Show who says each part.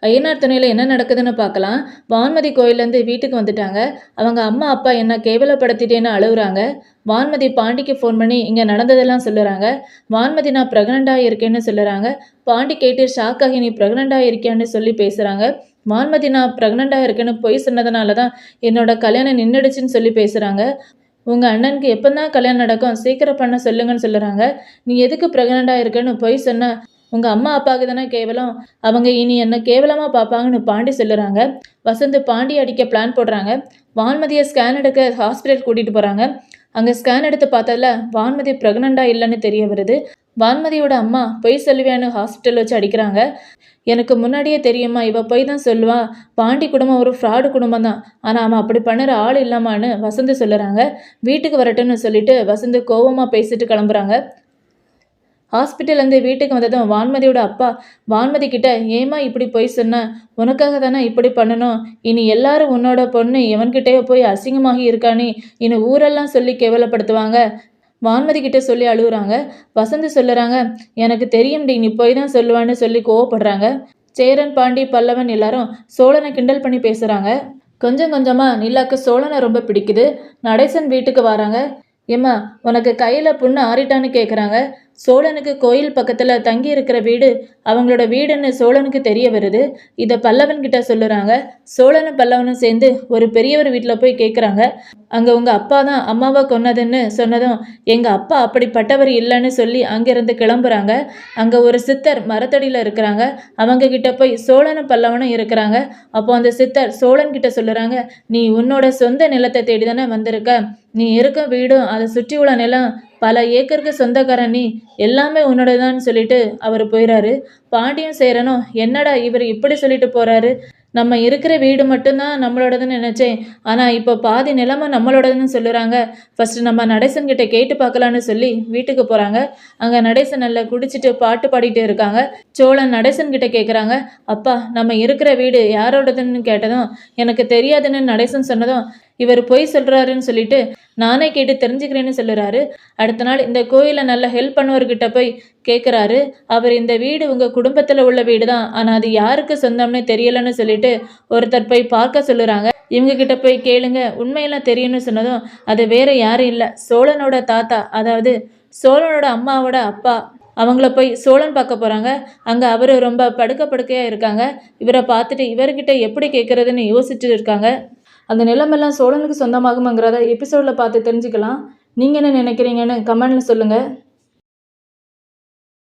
Speaker 1: ஐயனார் துணையில் என்ன நடக்குதுன்னு பார்க்கலாம். வான்மதி கோயிலேருந்து வீட்டுக்கு வந்துட்டாங்க. அவங்க அம்மா அப்பா என்ன கேவலப்படுத்திட்டேன்னு அழுகுறாங்க. வான்மதி பாண்டிக்கு ஃபோன் பண்ணி இங்கே நடந்ததெல்லாம் சொல்லுறாங்க. வான்மதி நான் ப்ரெக்னெண்ட்டாக இருக்கேன்னு சொல்லுறாங்க. பாண்டி கேட்டு ஷாக்காகி நீ ப்ரெக்னெண்ட்டாக இருக்கியான்னு சொல்லி பேசுகிறாங்க. வான்மதி நான் ப்ரெக்னெண்ட்டாக இருக்கேன்னு பொய் சொன்னதுனால தான் என்னோட கல்யாணம் நின்றுடுச்சுன்னு சொல்லி பேசுகிறாங்க. உங்கள் அண்ணனுக்கு எப்போ தான் கல்யாணம் நடக்கும், சீக்கிரம் பண்ண சொல்லுங்கன்னு சொல்லுறாங்க. நீ எதுக்கு ப்ரெக்னெண்ட்டாக இருக்கேன்னு பொய் சொன்ன உங்கள் அம்மா அப்பாவுக்கு தானே கேவலம், அவங்க இனி என்ன கேவலமாக பார்ப்பாங்கன்னு பாண்டி சொல்லுறாங்க. வசந்த் பாண்டி அடிக்க பிளான் போடுறாங்க. வான்மதியை ஸ்கேன் எடுக்க ஹாஸ்பிட்டல் கூட்டிகிட்டு போகிறாங்க. அங்கே ஸ்கேன் எடுத்து பார்த்ததில் வான்மதி ப்ரெக்னெண்ட்டாக இல்லைன்னு தெரிய வருது. வான்மதியோட அம்மா பொய் சொல்லுவேன்னு ஹாஸ்பிட்டல் வச்சு அடிக்கிறாங்க. எனக்கு முன்னாடியே தெரியுமா, இவ பொய் தான் சொல்லுவா, பாண்டி குடும்பம் ஒரு ஃப்ராடு குடும்பம் தான், ஆனால் அவன் அப்படி பண்ணுற ஆள் இல்லாமான்னு வசந்த் சொல்லுறாங்க. வீட்டுக்கு வரட்டுன்னு சொல்லிட்டு வசந்த் கோவமாக பேசிட்டு கிளம்புறாங்க. ஹாஸ்பிட்டல்லேருந்து வீட்டுக்கு வந்ததும் வான்மதியோட அப்பா வான்மதி கிட்ட ஏமா இப்படி போய் சொன்ன, உனக்காக தானே இப்படி பண்ணணும், இனி எல்லாரும் உன்னோட பொண்ணு எவன்கிட்டயோ போய் அசிங்கமாகி இருக்கானே இனி ஊரெல்லாம் சொல்லி கேவலப்படுத்துவாங்க. வான்மதி கிட்ட சொல்லி அழுகுறாங்க. வசந்த் சொல்லுறாங்க, எனக்கு தெரியும்டி நீ போய் தான் சொல்லுவான்னு சொல்லி கோவப்படுறாங்க. சேரன் பாண்டி பல்லவன் எல்லாரும் சோழனை கிண்டல் பண்ணி பேசுகிறாங்க. கொஞ்சம் கொஞ்சமாக நிலாக்கு சோழனை ரொம்ப பிடிக்குது. நடேசன் வீட்டுக்கு வராங்க. ஏம்மா உனக்கு கையில் புண்ணு ஆறிட்டான்னு கேட்குறாங்க. சோழனுக்கு கோயில் பக்கத்தில் தங்கி இருக்கிற வீடு அவங்களோட வீடுன்னு சோழனுக்கு தெரிய வருது. இதை பல்லவன் கிட்ட சொல்லுறாங்க. சோழனும் பல்லவனும் சேர்ந்து ஒரு பெரியவர் வீட்டில் போய் கேட்குறாங்க. அங்கே உங்கள் அப்பா தான் அம்மாவை கொன்னதுன்னு சொன்னதும் எங்கள் அப்பா அப்படிப்பட்டவர் இல்லைன்னு சொல்லி அங்கேருந்து கிளம்புறாங்க. அங்கே ஒரு சித்தர் மரத்தடியில் இருக்கிறாங்க. அவங்க கிட்ட போய் சோழனும் பல்லவனும் இருக்கிறாங்க. அப்போ அந்த சித்தர் சோழன் கிட்ட சொல்லுறாங்க, நீ உன்னோட சொந்த நிலத்தை தேடி தானே வந்திருக்க, நீ இருக்க வீடும் அதை சுற்றி உள்ள நிலம் பல ஏக்கருக்கு சொந்தக்காரன், நீ எல்லாமே உன்னோடதான்னு சொல்லிட்டு அவர் போயிடாரு. பாண்டியும் சேரனும் என்னடா இவர் இப்படி சொல்லிட்டு போறாரு, நம்ம இருக்கிற வீடு மட்டும்தான் நம்மளோடதுன்னு நினச்சேன், ஆனால் இப்போ பாதி நிலமை நம்மளோடதுன்னு சொல்லுறாங்க, ஃபஸ்ட்டு நம்ம நடேசன் கிட்ட கேட்டு பார்க்கலான்னு சொல்லி வீட்டுக்கு போகிறாங்க. அங்கே நடேசன் நல்லா குடிச்சிட்டு பாட்டு பாடிட்டு இருக்காங்க. சோழன் நடேசன் கிட்ட கேட்குறாங்க, அப்பா நம்ம இருக்கிற வீடு யாரோடதுன்னு கேட்டதும் எனக்கு தெரியாதுன்னு நடேசன் சொன்னதும் இவர் பொய் சொல்கிறாருன்னு சொல்லிட்டு நானே கேட்டு தெரிஞ்சுக்கிறேன்னு சொல்லுறாரு. அடுத்த நாள் இந்த கோயிலில் நல்ல ஹெல்ப் பண்ணுவர்கிட்ட போய் கேட்குறாரு. அவர் இந்த வீடு உங்கள் குடும்பத்தில் உள்ள வீடு தான், ஆனால் அது யாருக்கு சொந்தம்னு தெரியலன்னு சொல்லிட்டு ஒருத்தர் போய் பார்க்க சொல்லுறாங்க. இவங்க கிட்ட போய் கேளுங்க உண்மையெல்லாம் தெரியும்னு சொன்னதும் அது வேற யாரும் இல்லை, சோழனோட தாத்தா, அதாவது சோழனோட அம்மாவோட அப்பா. அவங்கள போய் சோழன் பார்க்க போகிறாங்க. அங்கே அவர் ரொம்ப படுக்கையாக இருக்காங்க. இவரை பார்த்துட்டு இவர்கிட்ட எப்படி கேட்குறதுன்னு யோசிச்சுட்டு இருக்காங்க. அந்த நிலமெல்லாம் சோழனுக்கு சொந்தமாகுமாங்கிறத எபிசோடில் பார்த்து தெரிஞ்சுக்கலாம். நீங்கள் என்ன நினைக்கிறீங்கன்னு கமெண்டில் சொல்லுங்கள்.